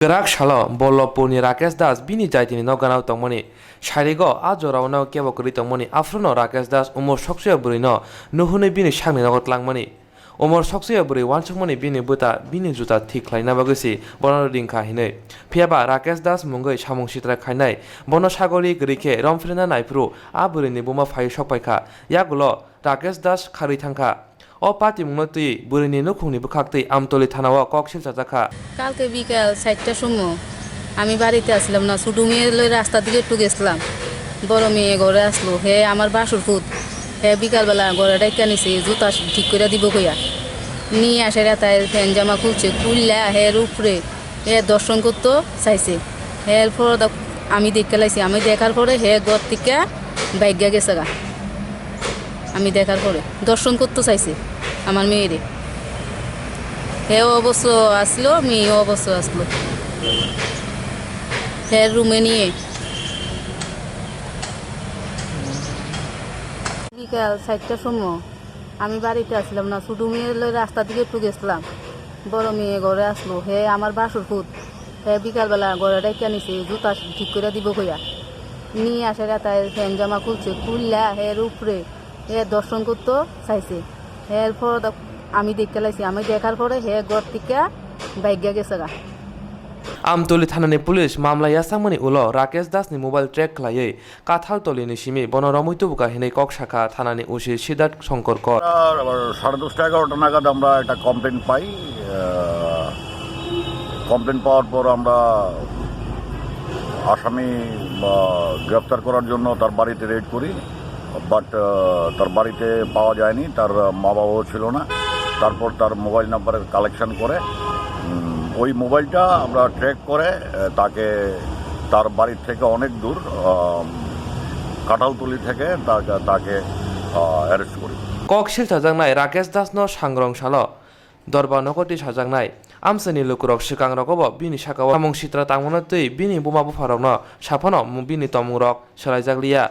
Gerak shalo Bollopurni Rakesh Das bini jaitini noganau tongmani Sharigo ajorawnau kebokri tongmani afrono Rakesh Das umor soksuya burino nuhuni bini shangni nogot langmani umor soksuya buri wansukmani bini buta bini juta thik khlaina bagisi bono ringkha hinai phiaba Rakesh Das mungoi samung sitra khainai bono sagori grike romfrena naipru a burini buma phai sokpaikha yagulo Rakesh Das khari thangkha O party mungoti burini nukhungni bukhakti Amtoli থানাও ককশিল চাচাখা কালকে বিকাল 4টার সময় আমি বাড়িতে আসলাম না ছোট মেয়ে লই রাস্তা দিকে একটু গেছিলাম বড় মেয়ে ঘরে আসলো হে আমার বাসুর ফুট হে বিকালবেলা ঘরে ডাইকা নিছে জুতা ঠিক করে দিব কইয়া নিয়ে আসে রাতায় ফ্যান জামা খুলছে খুললা হের উপরে হে দর্শন করতে চাইছে এরপর আমি দেখে লাইছি আমি দেখার পরে হে ঘর থেকে বাইগা গেছে গা আমি দেখার পরে দর্শন করতে চাইছে আমার মেয়েরে হে অবশ্য আসলো মেয়ে অবশ্য আসলো হে রুমে নিয়ে বিকাল 4টার সময় আমি বাড়িতে আসলাম না ছোট মেয়ে লই রাস্তা দিকে একটু গেছিলাম বড় মেয়ে ঘরে আসলো হে আমার বাসুর ফুট হে বিকালবেলা ঘরে ডাইকা নিছে জুতা ঠিক করে দিব কইয়া নিয়ে আসে রাতায় ফ্যান জামা খুলছে খুললা হের উপরে হে দর্শন করতে চাইছে এরপর আমি দেখতে লাইছি আমি দেখার পরে হে ঘর থেকে বাইগা গেছে গা Amtoli থানানি পুলিশ মামলা ইয়াসামনি উলো রাকেশ দাসনি মোবাইল ট্র্যাক খালাই কাথালতলিনি সিমি বনরমৈত বুকা হিনে কক শাখা থানানি ওসি সিদ্ধার্থ শঙ্কর কর 10:30 11টা নাগাদ আমরা একটা কমপ্লেন পাই কমপ্লেন পাওয়ার পর আমরা আসামি গ্রেফতার করার জন্য তার বাড়িতে রেড করি বাট তার বাড়িতে পাওয়া যায়নি তার মা বাবাও ছিল না তারপর তার মোবাইল নাম্বারের কালেকশন করে ওই মোবাইলটা আমরা ট্র্যাক করে তাকে তার বাড়ির থেকে অনেক দূর কাঁঠালতলি থেকে তাকে অ্যারেস্ট করি ককশিল চাজাংনাই রাকেশ দাসনো সাংরং সালো দরবা নকটি সাজাংনাই আমসনি লুকুরক সিকাং রকব বিনি সাকাও সামং সিত্রা তাংমনতৈ বিনি বুমা বুফারকনো সাফানো বিনি তমুরক সরাইজাগলিয়া